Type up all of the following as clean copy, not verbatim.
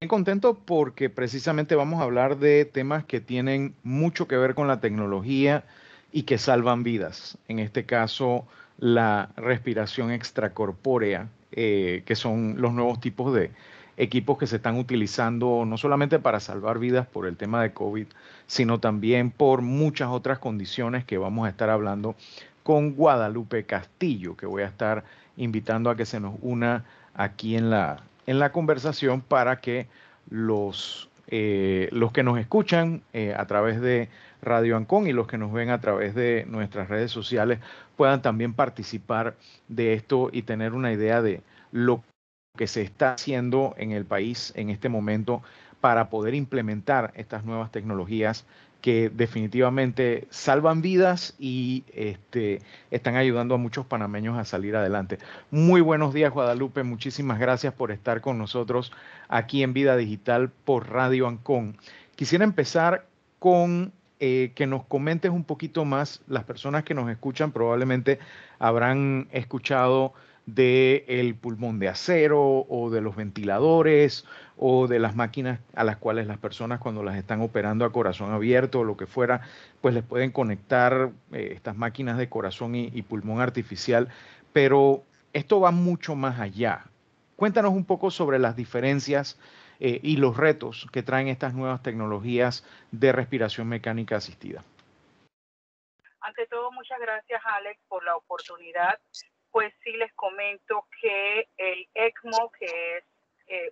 Contento porque precisamente vamos a hablar de temas que tienen mucho que ver con la tecnología y que salvan vidas. En este caso, la respiración extracorpórea, que son los nuevos tipos de equipos que se están utilizando no solamente para salvar vidas por el tema de COVID, sino también por muchas otras condiciones que vamos a estar hablando con Guadalupe Castillo, que voy a estar invitando a que se nos una aquí en la conversación para que los que nos escuchan a través de Radio Ancon y los que nos ven a través de nuestras redes sociales puedan también participar de esto y tener una idea de lo que se está haciendo en el país en este momento para poder implementar estas nuevas tecnologías que definitivamente salvan vidas y están ayudando a muchos panameños a salir adelante. Muy buenos días, Guadalupe. Muchísimas gracias por estar con nosotros aquí en Vida Digital por Radio Ancon. Quisiera empezar con que nos comentes un poquito más. Las personas que nos escuchan probablemente habrán escuchado del pulmón de acero o de los ventiladores o de las máquinas a las cuales las personas cuando las están operando a corazón abierto o lo que fuera, pues les pueden conectar estas máquinas de corazón y pulmón artificial, pero esto va mucho más allá. Cuéntanos un poco sobre las diferencias y los retos que traen estas nuevas tecnologías de respiración mecánica asistida. Ante todo, muchas gracias, Alex, por la oportunidad. Pues sí, les comento que el ECMO, que es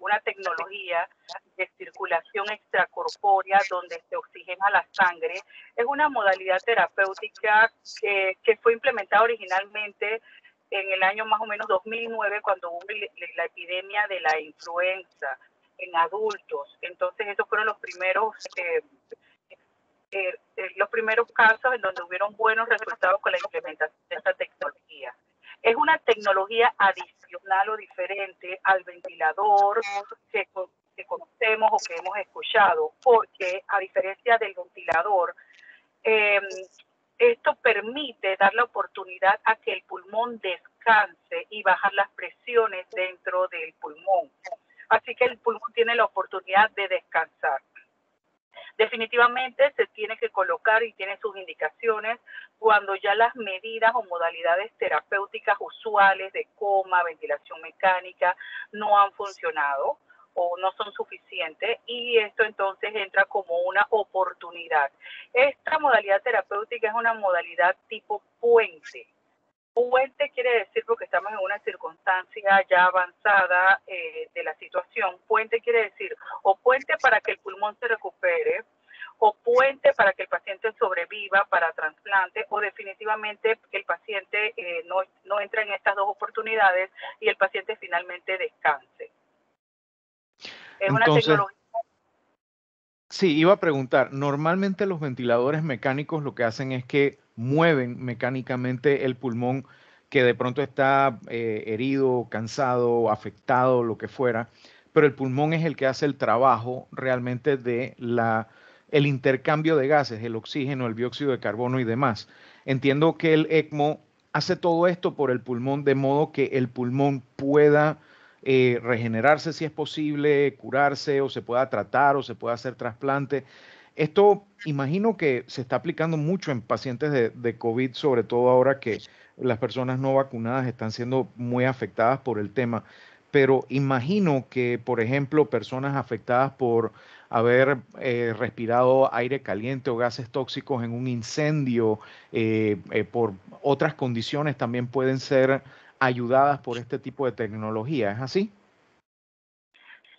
una tecnología de circulación extracorpórea donde se oxigena la sangre, es una modalidad terapéutica que fue implementada originalmente en el año más o menos 2009, cuando hubo la epidemia de la influenza en adultos. Entonces, esos fueron los primeros casos en donde hubieron buenos resultados con la implementación de esta tecnología. Es una tecnología adicional o diferente al ventilador que conocemos o que hemos escuchado, porque a diferencia del ventilador, eh, esto permite dar la oportunidad a que el pulmón descanse y bajar las presiones dentro del pulmón. Así que el pulmón tiene la oportunidad de descansar. Definitivamente se tiene que colocar y tiene sus indicaciones cuando ya las medidas o modalidades terapéuticas usuales de coma, ventilación mecánica no han funcionado o no son suficientes, y esto entonces entra como una oportunidad. Esta modalidad terapéutica es una modalidad tipo puente. Puente quiere decir, porque estamos en una circunstancia ya avanzada de la situación, puente quiere decir o puente para que el pulmón se recupere, o puente para que el paciente sobreviva para trasplante, o definitivamente el paciente no entra en estas dos oportunidades y el paciente finalmente descanse. Es una Entonces, tecnología. sí, iba a preguntar, normalmente los ventiladores mecánicos lo que hacen es que mueven mecánicamente el pulmón que de pronto está herido, cansado, afectado, lo que fuera, pero el pulmón es el que hace el trabajo realmente de el intercambio de gases, el oxígeno, el dióxido de carbono y demás. Entiendo que el ECMO hace todo esto por el pulmón de modo que el pulmón pueda regenerarse si es posible, curarse o se pueda tratar o se pueda hacer trasplante. Esto imagino que se está aplicando mucho en pacientes de COVID, sobre todo ahora que las personas no vacunadas están siendo muy afectadas por el tema. Pero imagino que, por ejemplo, personas afectadas por haber respirado aire caliente o gases tóxicos en un incendio, por otras condiciones también pueden ser ayudadas por este tipo de tecnología. ¿Es así?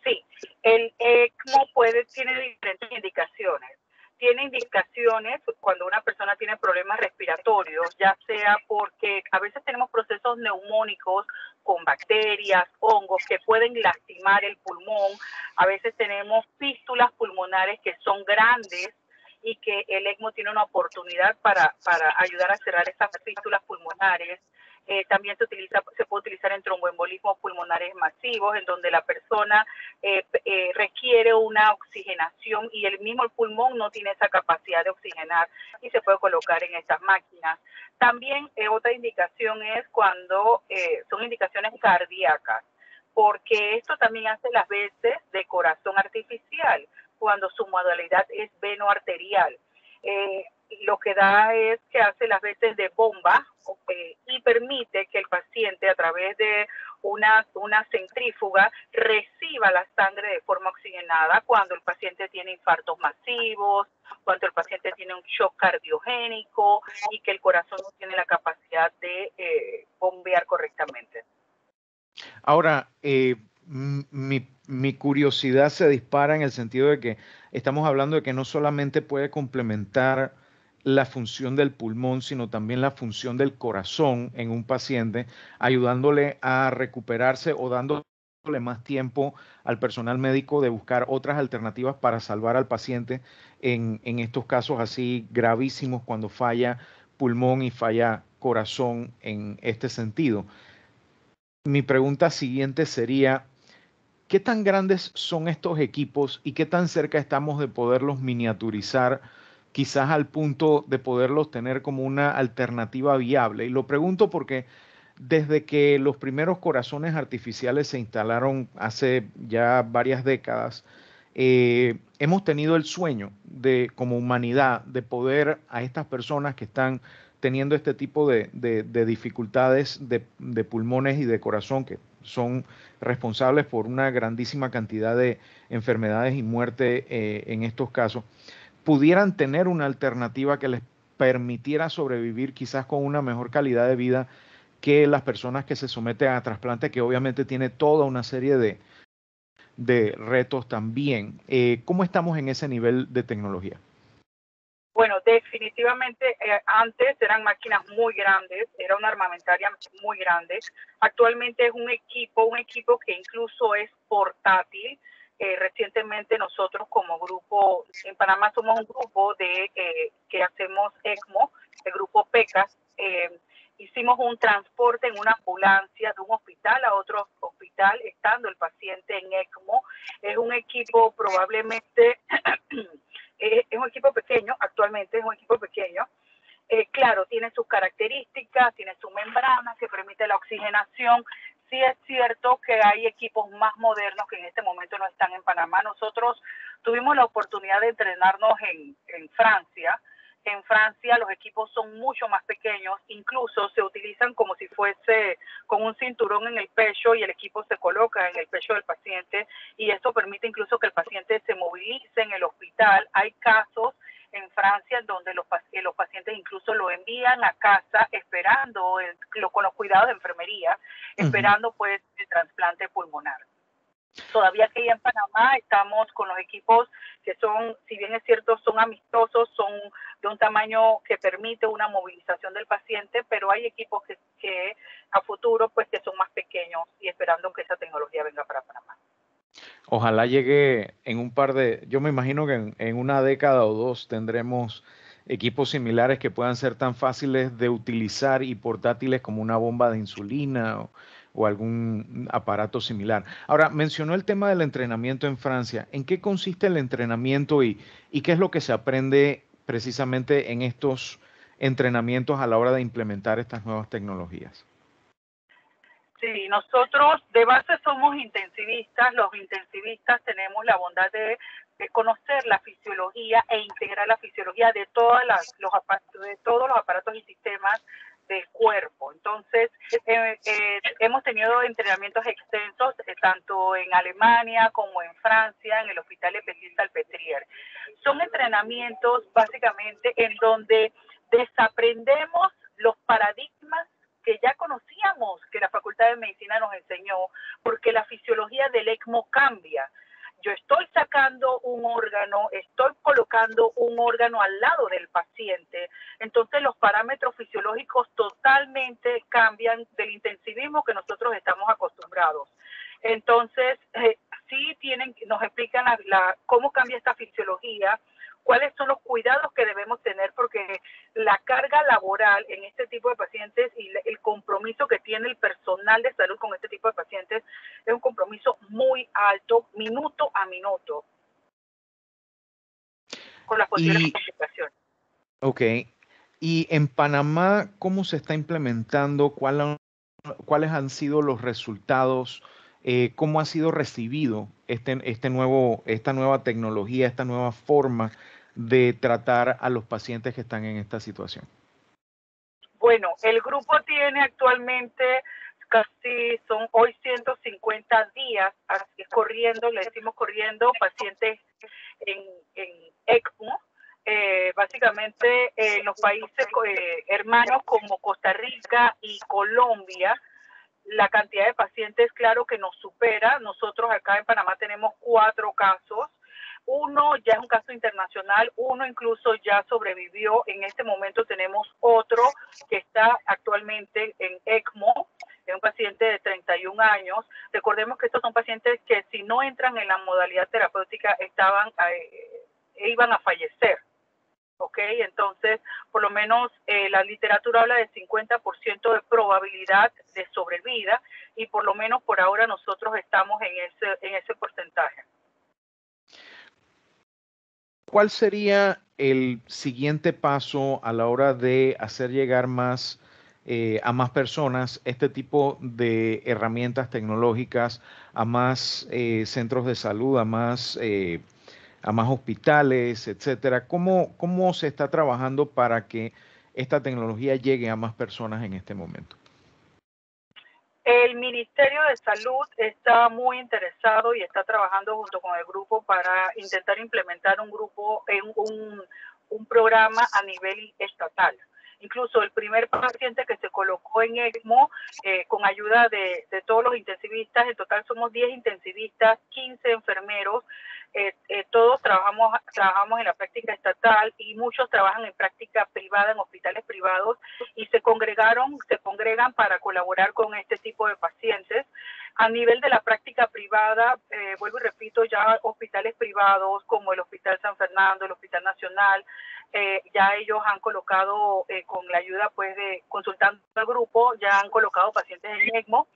Sí, el ECMO tiene diferentes indicaciones. Tiene indicaciones cuando una persona tiene problemas respiratorios, ya sea porque a veces tenemos procesos neumónicos con bacterias, hongos que pueden lastimar el pulmón. A veces tenemos fístulas pulmonares que son grandes y que el ECMO tiene una oportunidad para ayudar a cerrar esas fístulas pulmonares. También se puede utilizar en tromboembolismos pulmonares masivos, en donde la persona requiere una oxigenación y el mismo pulmón no tiene esa capacidad de oxigenar, y se puede colocar en estas máquinas. También otra indicación es cuando son indicaciones cardíacas, porque esto también hace las veces de corazón arterial, cuando su modalidad es veno-arterial. Lo que da es que hace las veces de bomba y permite que el paciente a través de una centrífuga reciba la sangre de forma oxigenada cuando el paciente tiene infartos masivos, cuando el paciente tiene un shock cardiogénico y que el corazón no tiene la capacidad de bombear correctamente. Ahora, mi curiosidad se dispara en el sentido de que estamos hablando de que no solamente puede complementar la función del pulmón, sino también la función del corazón en un paciente, ayudándole a recuperarse o dándole más tiempo al personal médico de buscar otras alternativas para salvar al paciente en estos casos así gravísimos cuando falla pulmón y falla corazón en este sentido. Mi pregunta siguiente sería, ¿qué tan grandes son estos equipos y qué tan cerca estamos de poderlos miniaturizar, quizás al punto de poderlos tener como una alternativa viable? Y lo pregunto porque desde que los primeros corazones artificiales se instalaron hace ya varias décadas, hemos tenido el sueño de, como humanidad, de poder a estas personas que están teniendo este tipo de dificultades de pulmones y de corazón, que son responsables por una grandísima cantidad de enfermedades y muerte en estos casos, pudieran tener una alternativa que les permitiera sobrevivir quizás con una mejor calidad de vida que las personas que se someten a trasplante, que obviamente tiene toda una serie de retos también. ¿Cómo estamos en ese nivel de tecnología? Bueno, definitivamente antes eran máquinas muy grandes, era una armamentaria muy grande. Actualmente es un equipo que incluso es portátil. Recientemente nosotros como grupo, en Panamá somos un grupo que hacemos ECMO, el grupo PECAS. Hicimos un transporte en una ambulancia de un hospital a otro hospital, estando el paciente en ECMO. Es un equipo probablemente... es un equipo pequeño, actualmente es un equipo pequeño. Claro, tiene sus características, tiene su membrana que permite la oxigenación. Sí es cierto que hay equipos más modernos que en este momento no están en Panamá. Nosotros tuvimos la oportunidad de entrenarnos en Francia. En Francia los equipos son mucho más pequeños, incluso se utilizan como si fuese con un cinturón en el pecho y el equipo se coloca en el pecho del paciente y esto permite incluso que el paciente se movilice en el hospital. Hay casos en Francia donde los pacientes incluso lo envían a casa esperando con los cuidados de enfermería, esperando pues el trasplante pulmonar. Todavía aquí en Panamá estamos con los equipos que son, si bien es cierto, son amistosos, son de un tamaño que permite una movilización del paciente, pero hay equipos que a futuro pues que son más pequeños y esperando que esa tecnología venga para Panamá. Ojalá llegue en un yo me imagino que en una década o dos tendremos equipos similares que puedan ser tan fáciles de utilizar y portátiles como una bomba de insulina o algún aparato similar. Ahora, mencionó el tema del entrenamiento en Francia. ¿En qué consiste el entrenamiento y qué es lo que se aprende precisamente en estos entrenamientos a la hora de implementar estas nuevas tecnologías? Sí, nosotros de base somos intensivistas. Los intensivistas tenemos la bondad de conocer la fisiología e integrar la fisiología de todos los aparatos y sistemas del cuerpo. Entonces, hemos tenido entrenamientos extensos tanto en Alemania como en Francia, en el Hospital de Petit-Salpêtrière. Son entrenamientos básicamente en donde desaprendemos los paradigmas que ya conocíamos, que la Facultad de Medicina nos enseñó, porque la fisiología del ECMO cambia. Yo estoy sacando un órgano, estoy colocando un órgano al lado del paciente, entonces los parámetros fisiológicos totalmente cambian del intensivismo que nosotros estamos acostumbrados. Entonces, sí nos explican cómo cambia esta fisiología, cuáles son los cuidados que debemos tener, porque la carga laboral en este tipo de pacientes y el compromiso que tiene el personal de salud con este tipo de pacientes es un compromiso muy alto, minuto a minuto, con las posibles complicaciones. Ok. Y en Panamá, ¿cómo se está implementando? ¿Cuáles han sido los resultados ¿cómo ha sido recibido esta nueva tecnología, esta nueva forma de tratar a los pacientes que están en esta situación? Bueno, el grupo tiene actualmente son hoy 150 días así corriendo, le decimos corriendo, pacientes en ECMO. Básicamente los países hermanos como Costa Rica y Colombia, la cantidad de pacientes, claro que nos supera. Nosotros acá en Panamá tenemos 4 casos. Uno ya es un caso internacional, uno incluso ya sobrevivió. En este momento tenemos otro que está actualmente en ECMO, es un paciente de 31 años. Recordemos que estos son pacientes que si no entran en la modalidad terapéutica iban a fallecer. ¿Ok? Entonces, por lo menos la literatura habla de 50% de probabilidad de sobrevida y por lo menos por ahora nosotros estamos en ese porcentaje. ¿Cuál sería el siguiente paso a la hora de hacer llegar a más personas este tipo de herramientas tecnológicas, a más centros de salud, a más hospitales, etcétera? ¿Cómo se está trabajando para que esta tecnología llegue a más personas en este momento? El Ministerio de Salud está muy interesado y está trabajando junto con el grupo para intentar implementar un programa a nivel estatal. Incluso el primer paciente que se colocó en ECMO, con ayuda de todos los intensivistas, en total somos 10 intensivistas, 15 enfermeros, todos trabajamos en la práctica estatal y muchos trabajan en práctica privada, en hospitales privados, y se congregan para colaborar con este tipo de pacientes. A nivel de la práctica privada, vuelvo y repito, ya hospitales privados como el Hospital San Fernando, el Hospital Nacional, ya ellos han colocado, con la ayuda pues de consultando al grupo, ya han colocado pacientes en ECMO.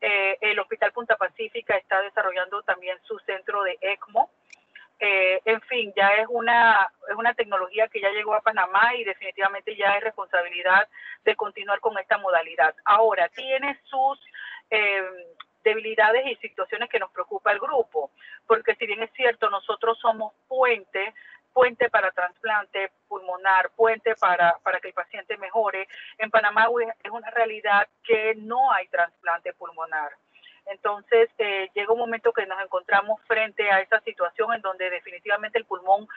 El Hospital Punta Pacífica está desarrollando también su centro de ECMO. En fin, ya es una tecnología que ya llegó a Panamá y definitivamente ya es responsabilidad de continuar con esta modalidad. Ahora, tiene sus debilidades y situaciones que nos preocupa el grupo, porque si bien es cierto, nosotros somos puente para trasplante pulmonar, puente para que el paciente mejore. En Panamá es una realidad que no hay trasplante pulmonar. Entonces, llega un momento que nos encontramos frente a esa situación en donde definitivamente el pulmón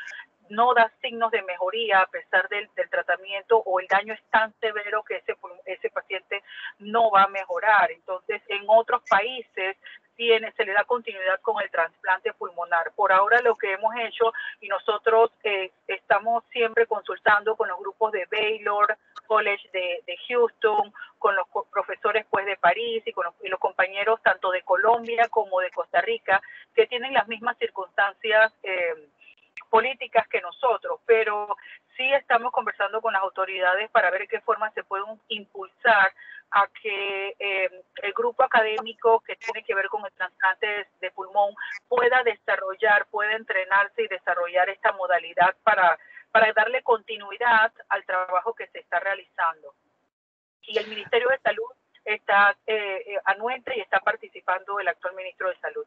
no da signos de mejoría a pesar del tratamiento, o el daño es tan severo que ese paciente no va a mejorar. Entonces, en otros países se le da continuidad con el trasplante pulmonar. Por ahora lo que hemos hecho, y nosotros estamos siempre consultando con los grupos de Baylor College de Houston, con los profesores pues de París y con los compañeros tanto de Colombia como de Costa Rica, que tienen las mismas circunstancias políticas que nosotros, pero sí estamos conversando con las autoridades para ver de qué forma se puede impulsar a que el grupo académico que tiene que ver con el trasplante de pulmón pueda entrenarse y desarrollar esta modalidad para darle continuidad al trabajo que se está realizando. Y el Ministerio de Salud está anuente y está participando el actual ministro de Salud.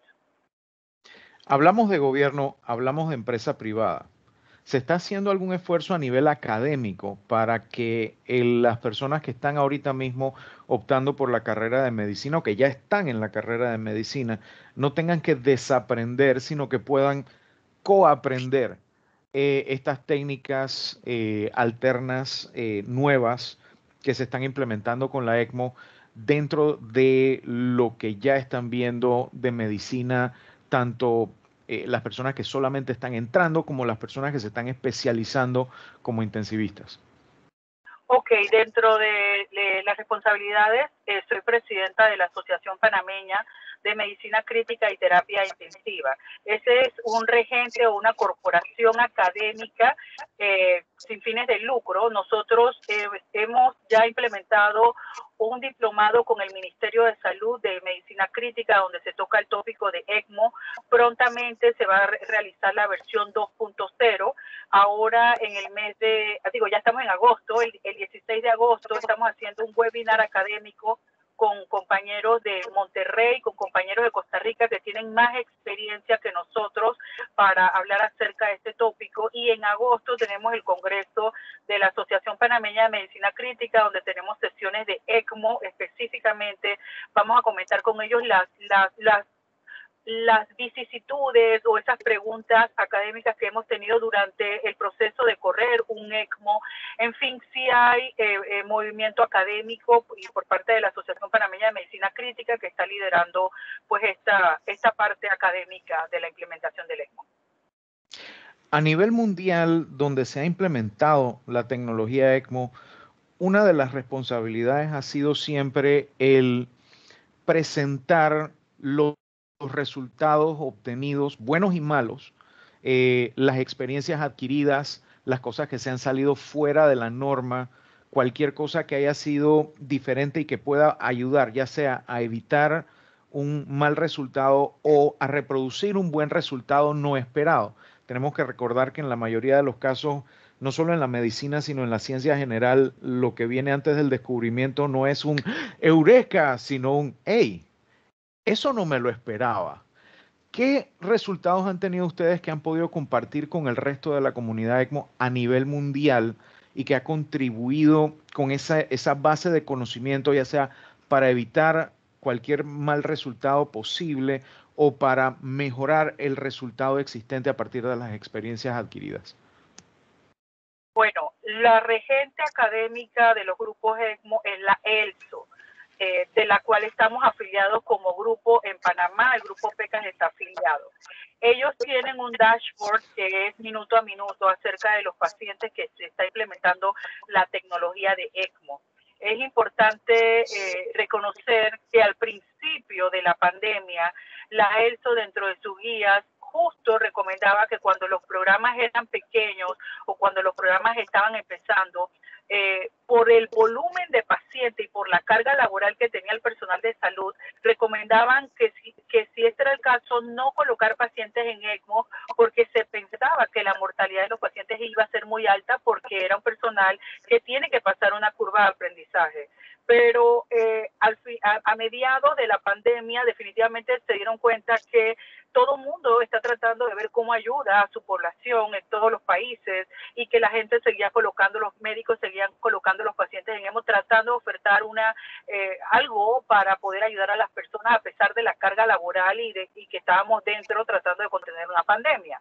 Hablamos de gobierno, hablamos de empresa privada. ¿Se está haciendo algún esfuerzo a nivel académico para que las personas que están ahorita mismo optando por la carrera de medicina o que ya están en la carrera de medicina no tengan que desaprender, sino que puedan coaprender estas técnicas alternas, nuevas, que se están implementando con la ECMO dentro de lo que ya están viendo de medicina, tanto las personas que solamente están entrando como las personas que se están especializando como intensivistas? Ok, dentro de las responsabilidades, soy presidenta de la Asociación Panameña de Medicina Crítica y Terapia Intensiva. Ese es un regente o una corporación académica sin fines de lucro. Nosotros hemos ya implementado un diplomado con el Ministerio de Salud de Medicina Crítica, donde se toca el tópico de ECMO. Prontamente se va a realizar la versión 2.0. Ahora en el mes ya estamos en agosto, el 16 de agosto estamos haciendo un webinar académico con compañeros de Monterrey, con compañeros de Costa Rica que tienen más experiencia que nosotros para hablar acerca de este tópico. Y en agosto tenemos el Congreso de la Asociación Panameña de Medicina Crítica, donde tenemos sesiones de ECMO específicamente. Vamos a comentar con ellos las vicisitudes o esas preguntas académicas que hemos tenido durante el proceso de correr un ECMO. En fin, sí hay movimiento académico y por parte de la Asociación Panameña de Medicina Crítica que está liderando pues esta parte académica de la implementación del ECMO. A nivel mundial, donde se ha implementado la tecnología ECMO, una de las responsabilidades ha sido siempre el presentar los resultados obtenidos, buenos y malos, las experiencias adquiridas, las cosas que se han salido fuera de la norma, cualquier cosa que haya sido diferente y que pueda ayudar, ya sea a evitar un mal resultado o a reproducir un buen resultado no esperado. Tenemos que recordar que en la mayoría de los casos, no solo en la medicina, sino en la ciencia general, lo que viene antes del descubrimiento no es un eureka, sino un hey, eso no me lo esperaba. ¿Qué resultados han tenido ustedes que han podido compartir con el resto de la comunidad ECMO a nivel mundial y que ha contribuido con esa base de conocimiento, ya sea para evitar cualquier mal resultado posible o para mejorar el resultado existente a partir de las experiencias adquiridas? Bueno, la regente académica de los grupos ECMO es la ELSO, de la cual estamos afiliados como grupo en Panamá. El grupo PECAS está afiliado. Ellos tienen un dashboard que es minuto a minuto acerca de los pacientes que se está implementando la tecnología de ECMO. Es importante reconocer que al principio de la pandemia, la ELSO dentro de sus guías justo recomendaba que cuando los programas eran pequeños o cuando los programas estaban empezando, por el volumen de pacientes y por la carga laboral que tenía el personal de salud, recomendaban que si este era el caso, no colocar pacientes en ECMO porque se pensaba que la mortalidad de los pacientes iba a ser muy alta porque era un personal que tiene que pasar una curva de aprendizaje. Pero a mediados de la pandemia definitivamente se dieron cuenta que todo el mundo está tratando de ver cómo ayuda a su población en todos los países y que la gente seguía colocando, los médicos seguían colocando los pacientes en ECMO, tratando de ofertar algo para poder ayudar a las personas a pesar de la carga laboral y que estábamos dentro tratando de contener una pandemia.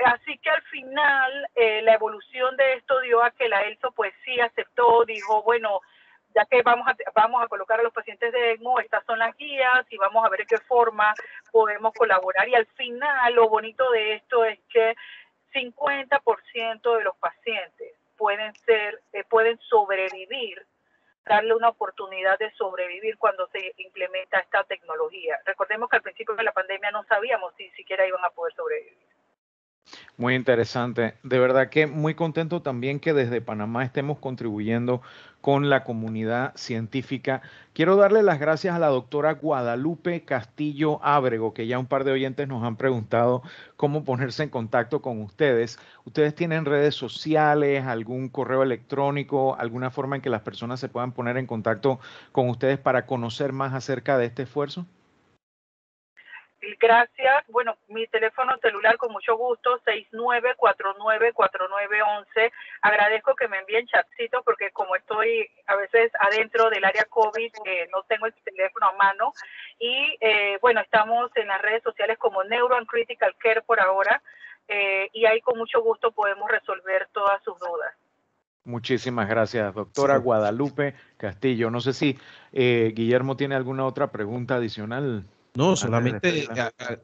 Así que al final la evolución de esto dio a que la ELSO pues sí aceptó, dijo, bueno, ya que vamos a colocar a los pacientes de ECMO, estas son las guías y vamos a ver de qué forma podemos colaborar. Y al final lo bonito de esto es que 50% de los pacientes pueden sobrevivir, darle una oportunidad de sobrevivir cuando se implementa esta tecnología. Recordemos que al principio de la pandemia no sabíamos si siquiera iban a poder sobrevivir. Muy interesante. De verdad que muy contento también que desde Panamá estemos contribuyendo con la comunidad científica. Quiero darle las gracias a la doctora Guadalupe Castillo Ábrego, que ya un par de oyentes nos han preguntado cómo ponerse en contacto con ustedes. ¿Ustedes tienen redes sociales, algún correo electrónico, alguna forma en que las personas se puedan poner en contacto con ustedes para conocer más acerca de este esfuerzo? Gracias. Bueno, mi teléfono celular con mucho gusto, 69494911. Agradezco que me envíen chatcitos porque como estoy a veces adentro del área COVID, no tengo el teléfono a mano. Y bueno, estamos en las redes sociales como Neuro and Critical Care por ahora y ahí con mucho gusto podemos resolver todas sus dudas. Muchísimas gracias, doctora Guadalupe Castillo. No sé si Guillermo tiene alguna otra pregunta adicional. No, solamente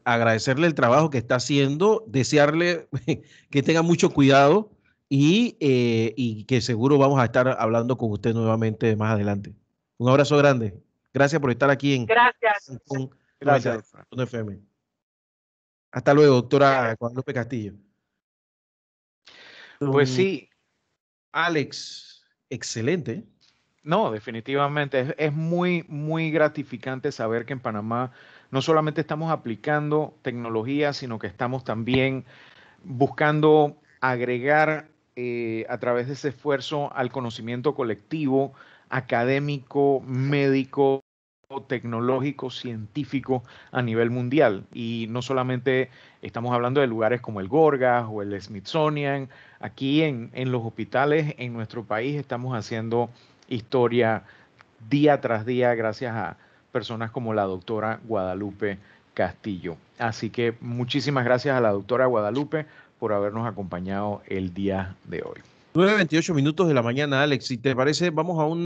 agradecerle el trabajo que está haciendo, desearle que tenga mucho cuidado y que seguro vamos a estar hablando con usted nuevamente más adelante. Un abrazo grande. Gracias por estar aquí en Gracias. Gracias. FM. Hasta luego, doctora Guadalupe Castillo. Pues sí. Alex, excelente. No, definitivamente. Es muy, muy gratificante saber que en Panamá no solamente estamos aplicando tecnología, sino que estamos también buscando agregar a través de ese esfuerzo al conocimiento colectivo, académico, médico, tecnológico, científico a nivel mundial. Y no solamente estamos hablando de lugares como el Gorgas o el Smithsonian, aquí en los hospitales en nuestro país estamos haciendo historia día tras día gracias a personas como la doctora Guadalupe Castillo. Así que muchísimas gracias a la doctora Guadalupe por habernos acompañado el día de hoy. 9:28 de la mañana, Alex. Si te parece, vamos a un